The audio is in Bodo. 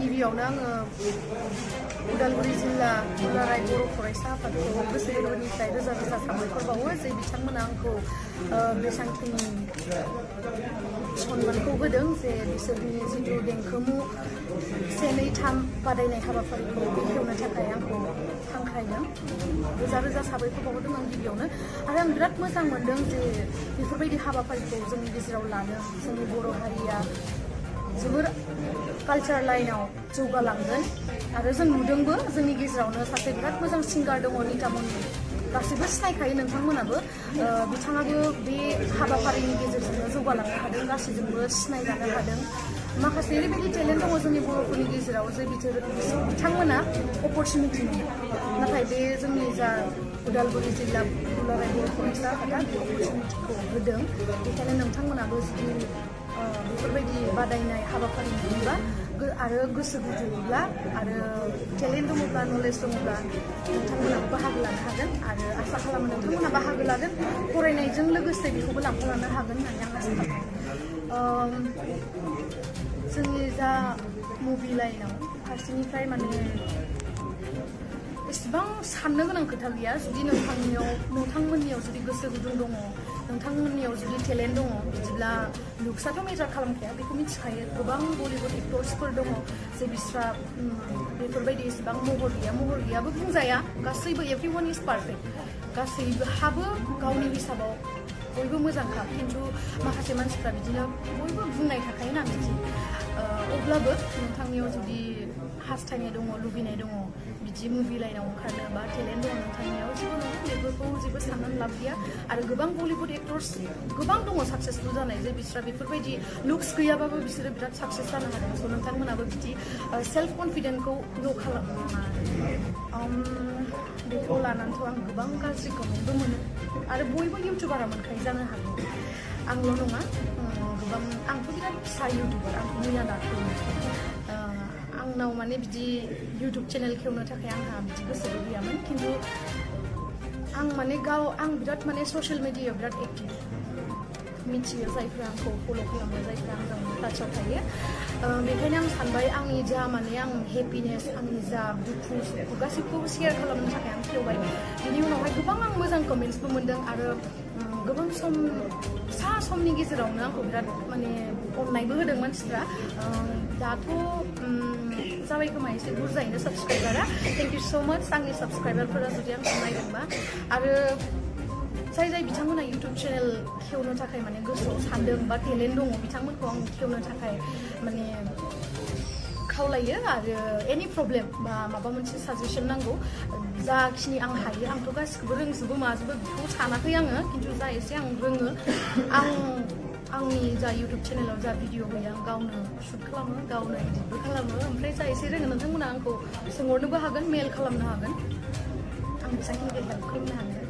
गिबियावनो आङो उदालगुरि जिल्ला दुलाराय बर' फरायसा आफादखौ गोसो गोरबोनिफ्राय रोजा रोजा साबायखर बावो जे बिथांमोना आंखौ बेसांखिनि सन्मानखौ होदों जे बिसोरनि जिथु देंखोमु 1, 2, 3 बादायनाय हाबाफारिखौ बेखेवनो थाखाय आंखौ हांख्रायदों रोजा रोजा साबायखर बावदों आं गिबियावनो आरो आं बिराद मोजां मोनदों जे बेफोरबायदि हाबाफारिखौ जोंनि गेजेराव लादों जोंनि बर' हारिया जोबोर कालचार लाइनाव जौगालांगोन आरो जों नुदोंबो जोंनि गेजेरावनो सासे बिराद मोजां सिंगार दङ नितामनि गासैबो सिनायखायो नोंथांमोनाबो बिथाङाबो बे हाबाफारिनि गेजेरजोंनो जौगालांनो हादों गासैजोंबो सिनायजानो हादों माखासे ओरैबायदि टेलेन्ट दङ जोंनि बर'फोरनि गेजेराव जे बिथांमोना अपरचुनिटि मोनो नाथाय बे जोंनि जा उदालगुरि जिल्ला दुलाराय बर' फरायसा आफादा बे अपरचुनिटिखौ होदों बेखायनो नोंथांमोनाबो जुदि बेफोरबायदि बादायनाय हाबाफारि मोनोब्ला आरो गोसो गुदुंब्ला आरो टेलेन्ट दङब्ला नलेज दङब्ला नोंथांमोनाबो बाहागो लानो हागोन आरो आसा खालामो नोंथांमोना बाहागो लागोन फरायनायजों लोगोसे बेखौबो लांफालांनो हागोन होननानै आं आसा खालामो जोंनि जा मुभि लाइनाव फारसेनिफ्राय माने एसेबां साननो गोनां खोथा गैया जुदि नोंथांमोननियाव जुदि गोसो गुदुं दङ नोंथांमोननियाव जुदि टेलेन्ट दङ बिदिब्ला लुक्सआथ' मेजार खालामखाया बेखौ मिथिखायो गोबां बलिउड एक्टर्सफोर दङ जे बिस्रा बेफोरबायदि एसेबां महर गैयाबो बुंजाया गासैबो एभरिवान इज पारफेक्ट गासैहाबो गावनि हिसाबाव बयबो मोजांखा खिन्थु माखासे मानसिफ्रा बिदिनो बयबो बुंनाय थाखायोना बिदि अब्लाबो नोंथांनियाव जुदि हास्थायनाय दङ लुबैनाय दङ बिदि मुभि लाइनाव ओंखारनो बा टेलेन्ट दङ नोंथांनियाव जेबो नङा बेफोरखौ जेबो साननानै लाब गैया आरो गोबां बलिउड एक्टर्स गोबां दङ साक्सेसफुल जानाय जे बिस्रा बेफोरबायदि लुक्स गैयाबाबो बिसोरो बिराद साक्सेस जानो हादों स' नोंथांमोनाबो बिदि सेल्फ कनफिडेन्टखौ ल' खालामनाङा बेखौ लानानैथ' आं गोबां गाज्रि कमेन्टबो मोनो आरो बयबो इउटुबारा मोनखायो जानो हागौ आंल' नङा गोबां आंथ' बिराद फिसा इउटुबार आं मैया दाख्लै आंनाव माने बिदि इउटुब चेनेल खेवनो थाखाय आंहा बिदि गोसोबो गैयामोन खिन्थु आं माने आं बिराद माने ससियेल मिडियायाव बिराद एक्टिभ मिथियो जायफ्रा आंखौ फल' खालामो जायफ्रा आंजों टाचाव थायो बेखायनो आं सानबाय आंनि जा माने आं हेपिनेस आंनि जा दुखु सुखु गासैखौबो शेयार खालामनो थाखाय आं खेवबाय बिनि उनावहाय गोबां आं मोजां कमेन्ट्सबो मोन्दों आरो गोबां समनि गेजेरावनो आंखौ बिराद माने अननायबो होदों मानसिफ्रा दाथ' जाबाय खोमा एसे बुरजायैनो साबस्क्राइबारा थेंक इउ स' माच आंनि साबस्क्राइबारफोरा जुदि आंखौ नायदोंबा आरो जाय बिथांमोना इउटुब चेनेल खेवनो थाखाय माने गोसोआव सानदों बा टेलेन्ट दङ बिथांमोनखौ आं खेवनो थाखाय माने खावलायो आरो एनि प्रब्लेम बा माबा मोनसे साजेसन नांगौ जाखिनि आं हायो आंथ' गासिखौबो रोंजोबो माजोबो बेखौ सानाखै आङो खिन्थु जा एसे आं रोङो आंनि जा इउटुब चेनेलाव जा भिडिअ होयो आं गावनो शुट खालामो गावनो एडिटबो खालामो ओमफ्राय जा एसे रोङो नोंथांमोना आंखौ सोंहरनोबो हागोन मेल खालामनो हागोन आं बेसेबांखिनिखौ हेल्प खालामनो हागोन